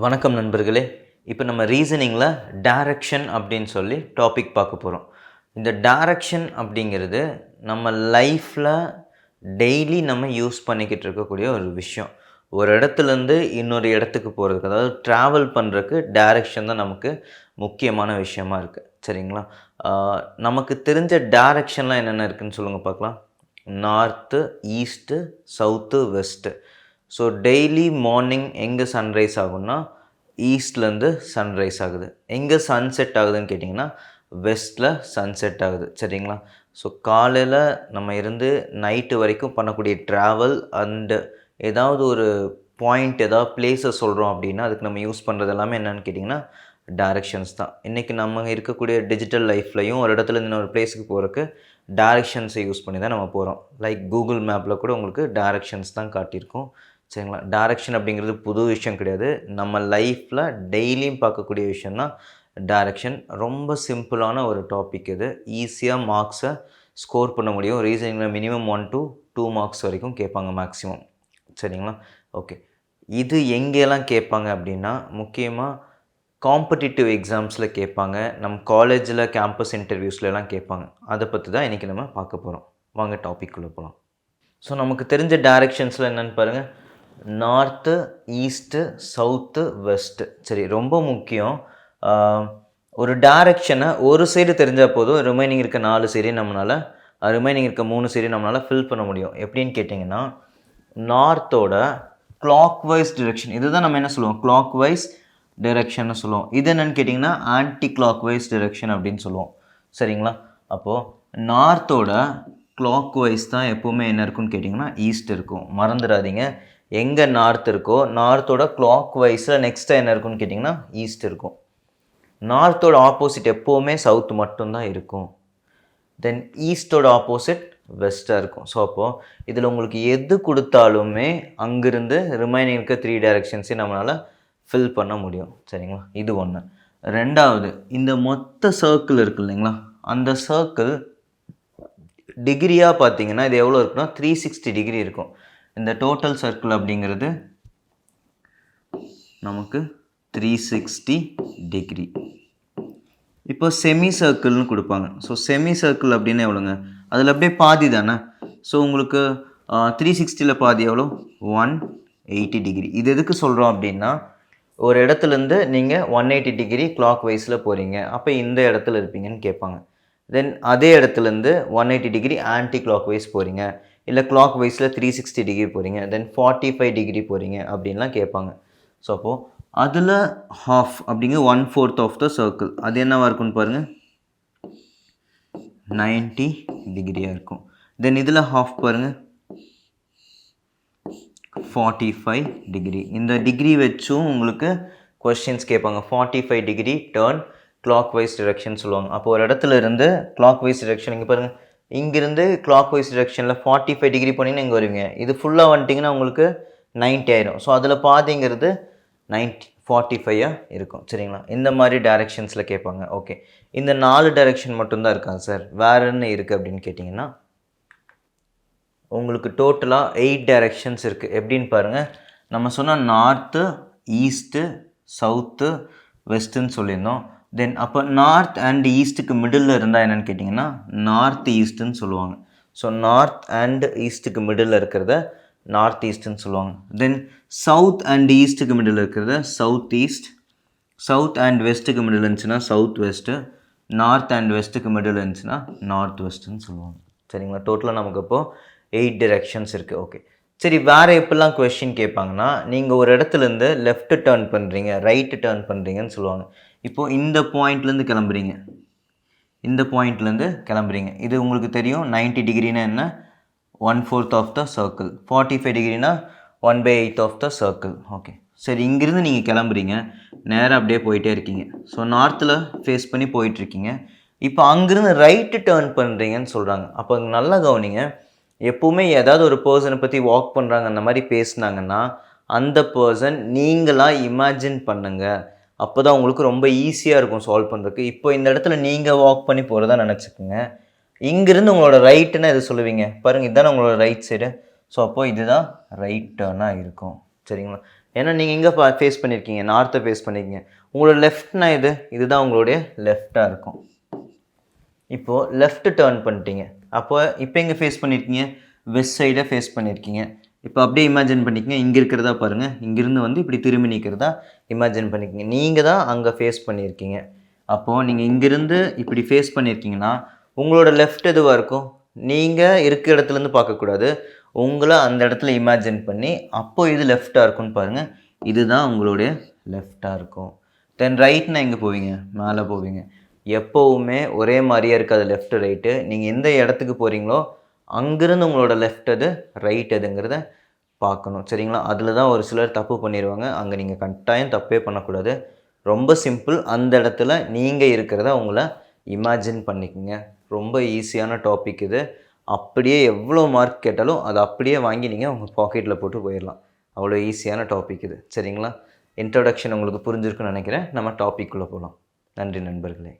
வணக்கம் நண்பர்களே. இப்போ நம்ம ரீசனிங்கில் டைரக்ஷன் அப்படின்னு சொல்லி டாபிக் பார்க்க போகிறோம். இந்த டைரக்ஷன் அப்படிங்கிறது நம்ம லைஃப்பில் டெய்லி நம்ம யூஸ் பண்ணிக்கிட்டு இருக்கக்கூடிய ஒரு விஷயம். ஒரு இடத்துலேருந்து இன்னொரு இடத்துக்கு போகிறதுக்கு, அதாவது ட்ராவல் பண்ணுறதுக்கு டைரக்ஷன் தான் நமக்கு முக்கியமான விஷயமா இருக்குது. சரிங்களா? நமக்கு தெரிஞ்ச டைரக்ஷன்லாம் என்னென்ன இருக்குதுன்னு சொல்லுங்கள் பார்க்கலாம். North, east, south, west. So daily morning எங்கே சன்ரைஸ் ஆகும்னா ஈஸ்ட்லேருந்து சன்ரைஸ் ஆகுது. எங்கே சன்செட் ஆகுதுன்னு கேட்டிங்கன்னா வெஸ்ட்டில் சன்செட் ஆகுது. சரிங்களா? ஸோ காலையில் நம்ம இருந்து நைட்டு வரைக்கும் பண்ணக்கூடிய ட்ராவல் அண்டு ஏதாவது ஒரு பாயிண்ட், ஏதாவது பிளேஸை சொல்கிறோம் அப்படின்னா அதுக்கு நம்ம யூஸ் பண்ணுறது எல்லாமே என்னென்னு கேட்டிங்கன்னா டைரக்ஷன்ஸ் தான். இன்றைக்கி நம்ம இருக்கக்கூடிய டிஜிட்டல் லைஃப்லையும் ஒரு இடத்துல இன்னொரு பிளேஸுக்கு போகிறதுக்கு டைரக்ஷன்ஸை யூஸ் பண்ணி தான் நம்ம போகிறோம். லைக் கூகுள் மேப்பில் கூட உங்களுக்கு டைரக்ஷன்ஸ் தான் காட்டியிருக்கோம். சரிங்களா? டைரக்ஷன் அப்படிங்கிறது புது விஷயம் கிடையாது. நம்ம லைஃப்பில் டெய்லியும் பார்க்கக்கூடிய விஷயந்தான் டைரக்ஷன். ரொம்ப சிம்பிளான ஒரு டாபிக் இது. ஈஸியாக மார்க்ஸை ஸ்கோர் பண்ண முடியும். ரீசனிங்கில் மினிமம் 1 to 2 மார்க்ஸ் வரைக்கும் கேட்பாங்க மேக்ஸிமம். சரிங்களா? ஓகே. இது எங்கெல்லாம் கேட்பாங்க அப்படின்னா முக்கியமாக காம்படிட்டிவ் எக்ஸாம்ஸில் கேட்பாங்க. நம்ம காலேஜில் கேம்பஸ் இன்டர்வியூஸ்லாம் கேட்பாங்க. அதை பற்றி தான் இன்றைக்கி நம்ம பார்க்க போகிறோம். வாங்க டாபிக்குள்ளே போகலாம். ஸோ நமக்கு தெரிஞ்ச டைரக்ஷன்ஸில் என்னென்னு பாருங்கள். North, east, south, west. சரி, ரொம்ப முக்கியம். ஒரு டைரக்ஷனை ஒரு சைடு தெரிஞ்சால் போதும், ரிமைனிங் இருக்க 4 சைடையும் ரிமைனிங் இருக்க 3 சைடையும் நம்மளால் ஃபில் பண்ண முடியும். எப்படின்னு கேட்டிங்கன்னா நார்த்தோட கிளாக் வைஸ் டிரெக்ஷன், இதுதான் நம்ம என்ன சொல்லுவோம், கிளாக் வைஸ் டிரெக்ஷன்னு சொல்லுவோம். இது என்னென்னு கேட்டிங்கன்னா ஆன்டி கிளாக் வைஸ் டிரெக்ஷன் அப்படின்னு சொல்லுவோம். சரிங்களா? அப்போது நார்த்தோட கிளாக் வைஸ் தான் எப்போவுமே என்ன இருக்குன்னு கேட்டிங்கன்னா ஈஸ்ட் இருக்கும். மறந்துடாதீங்க. எங்கே நார்த் இருக்கோ நார்த்தோட கிளாக் வைஸில் நெக்ஸ்ட்டாக என்ன இருக்குன்னு கேட்டிங்கன்னா ஈஸ்ட் இருக்கும். நார்த்தோட ஆப்போசிட் எப்போவுமே சவுத் மட்டும்தான் இருக்கும். தென் ஈஸ்டோட ஆப்போசிட் வெஸ்ட்டாக இருக்கும். ஸோ அப்போது இதில் உங்களுக்கு எது கொடுத்தாலுமே அங்கேருந்து ரிமைனிங் இருக்க 3 டைரக்ஷன்ஸையும் நம்மளால் ஃபில் பண்ண முடியும். சரிங்களா? இது ஒன்று. ரெண்டாவது, இந்த மொத்த சர்க்கிள் இருக்குது இல்லைங்களா, அந்த சர்க்கிள் டிகிரியாக பார்த்தீங்கன்னா இது எவ்வளோ இருக்குன்னா 360 டிகிரி இருக்கும். இந்த டோட்டல் சர்க்கிள் அப்படிங்கிறது நமக்கு 360 டிகிரி. இப்போ செமி சர்க்கிள்னு கொடுப்பாங்க. ஸோ செமி சர்க்கிள் அப்படின்னு எவ்வளோங்க, அதில் அப்படியே பாதி தானே. ஸோ உங்களுக்கு 360ல் பாதி எவ்வளோ, 180 டிகிரி. இது எதுக்கு சொல்கிறோம் அப்படின்னா ஒரு இடத்துலேருந்து நீங்கள் 180 டிகிரி கிளாக் வைஸில் போகிறீங்க, அப்போ இந்த இடத்துல இருப்பீங்கன்னு கேட்பாங்க. தென் அதே இடத்துலேருந்து 180 டிகிரி ஆன்டி கிளாக் வைஸ் போகிறீங்க, இல்லை கிளாக் வைஸில் 360 டிகிரி போகிறீங்க, தென் 45 டிகிரி போகிறீங்க அப்படின்லாம் கேட்பாங்க. ஸோ அப்போது அதில் ஹாஃப் அப்படிங்க 1/4 ஆஃப் த சர்க்கிள் அது என்னவாக இருக்குன்னு பாருங்கள், 90 டிகிரியாக இருக்கும். தென் இதில் ஹாஃப் பாருங்கள் 45 டிகிரி. இந்த டிகிரி வச்சும் உங்களுக்கு கொஸ்டின்ஸ் கேட்பாங்க. 45 degree turn clockwise direction சொல்லுவாங்க. அப்போ ஒரு இடத்துல இருந்து கிளாக் வைஸ் டிரெக்ஷன் இங்கே பாருங்கள், இங்கிருந்து கிளாக் வைஸ் டிரெக்ஷனில் 45 டிகிரி போனீங்கன்னா இங்கே வருவீங்க. இது ஃபுல்லாக வந்துட்டிங்கன்னா உங்களுக்கு 90 ஆயிரும். ஸோ அதில் பாதிங்கிறது 45 இருக்கும். சரிங்களா? இந்த மாதிரி டைரக்ஷன்ஸில் கேட்பாங்க. ஓகே, இந்த 4 டைரக்ஷன் மட்டும்தான் இருக்காங்க சார், வேறு என்ன இருக்குது அப்படின்னு கேட்டிங்கன்னா உங்களுக்கு டோட்டலாக 8 டைரக்ஷன்ஸ் இருக்குது. எப்படின்னு பாருங்கள். நம்ம சொன்னால் நார்த்து, ஈஸ்ட்டு, சவுத்து, வெஸ்ட்டுன்னு சொல்லியிருந்தோம். தென் அப்போ நார்த் அண்ட் ஈஸ்ட்டுக்கு மிடில் இருந்தால் என்னென்னு கேட்டிங்கன்னா நார்த் ஈஸ்ட்டுன்னு சொல்லுவாங்க. ஸோ நார்த் அண்ட் ஈஸ்ட்டுக்கு மிடில் இருக்கிறத நார்த் ஈஸ்ட்டுன்னு சொல்லுவாங்க. தென் சவுத் அண்ட் ஈஸ்ட்டுக்கு மிடில் இருக்கிறத சவுத் ஈஸ்ட், சவுத் அண்ட் வெஸ்ட்டுக்கு மிடில் இருந்துச்சுன்னா சவுத் வெஸ்ட்டு, நார்த் அண்ட் வெஸ்ட்டுக்கு மிடில் இருந்துச்சுன்னா நார்த் வெஸ்ட்டுன்னு சொல்லுவாங்க. சரிங்களா? டோட்டலாக நமக்கு அப்போது 8 டிரெக்ஷன்ஸ் இருக்குது. ஓகே, சரி, வேறு எப்படிலாம் கொஸ்டின் கேட்பாங்கன்னா நீங்கள் ஒரு இடத்துலேருந்து லெஃப்ட் டேர்ன் பண்ணுறீங்க, ரைட்டு டேர்ன் பண்ணுறீங்கன்னு சொல்லுவாங்க. இப்போது இந்த பாயிண்ட்லேருந்து கிளம்புறீங்க, இந்த பாயிண்ட்லேருந்து கிளம்புறீங்க, இது உங்களுக்கு தெரியும். 90 டிகிரினா என்ன, 1/4 ஆஃப் த சர்க்கிள். 45 டிகிரினா 1/8 ஆஃப் த சர்க்கிள். ஓகே, சரி, இங்கேருந்து நீங்கள் கிளம்புறீங்க, நேராக அப்படியே போயிட்டே இருக்கீங்க. ஸோ நார்த்தில் ஃபேஸ் பண்ணி போயிட்டுருக்கீங்க. இப்போ அங்கேருந்து ரைட்டு டேர்ன் பண்ணுறீங்கன்னு சொல்கிறாங்க. அப்போ நல்லா கவனிங்க. எப்போவுமே ஏதாவது ஒரு பர்சனை பற்றி வாக் பண்ணுறாங்க அந்த மாதிரி பேசுனாங்கன்னா அந்த பர்சன் நீங்களாக இமேஜின் பண்ணுங்கள். அப்போ தான் உங்களுக்கு ரொம்ப ஈஸியாக இருக்கும் சால்வ் பண்ணுறதுக்கு. இப்போ இந்த இடத்துல நீங்கள் வாக் பண்ணி போகிறதா நினச்சிக்கோங்க. இங்கேருந்து உங்களோட ரைட்டுன்னா எது சொல்லுவீங்க பாருங்கள், இதுதானே உங்களோட ரைட் சைடு. ஸோ அப்போது இதுதான் ரைட் டேர்னாக இருக்கும். சரிங்களா? ஏன்னா நீங்கள் எங்கே ஃபேஸ் பண்ணியிருக்கீங்க, நார்த்தை ஃபேஸ் பண்ணியிருக்கீங்க. உங்களோட லெஃப்ட்னா இதுதான் உங்களுடைய லெஃப்டாக இருக்கும். இப்போது லெஃப்ட் டேர்ன் பண்ணிட்டீங்க. அப்போ இப்போ எங்கே ஃபேஸ் பண்ணியிருக்கீங்க, வெஸ்ட் சைடை ஃபேஸ் பண்ணியிருக்கீங்க. இப்போ அப்படியே இமேஜின் பண்ணிக்கங்க, இங்கே இருக்கிறதா பாருங்கள், இங்கேருந்து இப்படி திரும்பி நிற்கிறதா இமேஜின் பண்ணிக்கங்க. நீங்கள் தான் அங்கே ஃபேஸ் பண்ணியிருக்கீங்க. அப்போது நீங்கள் இங்கேருந்து இப்படி ஃபேஸ் பண்ணியிருக்கீங்கன்னா உங்களோட லெஃப்ட் எதுவாக இருக்கும், நீங்கள் இருக்கிற இடத்துலேருந்து பார்க்கக்கூடாது, உங்களை அந்த இடத்துல இமேஜின் பண்ணி அப்போது இது லெஃப்டாக இருக்கும்னு பாருங்கள். இதுதான் உங்களுடைய லெஃப்டாக இருக்கும். தென் ரைட்னா எங்கே போவீங்க, மேலே போவீங்க. எப்போவுமே ஒரே மாதிரியே இருக்காது லெஃப்ட் ரைட்டு. நீங்கள் எந்த இடத்துக்கு போகிறீங்களோ அங்கேருந்து உங்களோட லெஃப்ட் எது ரைட் எதுங்கிறத பார்க்கணும். சரிங்களா? அதில் தான் ஒரு சிலர் தப்பு பண்ணிடுவாங்க. அங்கே நீங்கள் கட்டாயம் தப்பே பண்ணக்கூடாது. ரொம்ப சிம்பிள். அந்த இடத்துல நீங்கள் இருக்கிறத உங்களை இமேஜின் பண்ணிக்கோங்க. ரொம்ப ஈஸியான டாபிக் இது. அப்படியே எவ்வளோ மார்க் கேட்டாலும் அதை அப்படியே வாங்கி நீங்கள் உங்கள் பாக்கெட்டில் போட்டு போயிடலாம். அவ்வளோ ஈஸியான டாபிக் இது. சரிங்களா? இன்ட்ரோடக்ஷன் உங்களுக்கு புரிஞ்சிருக்குன்னு நினைக்கிறேன். நம்ம டாபிக்குள்ளே போகலாம். நன்றி நண்பர்களே.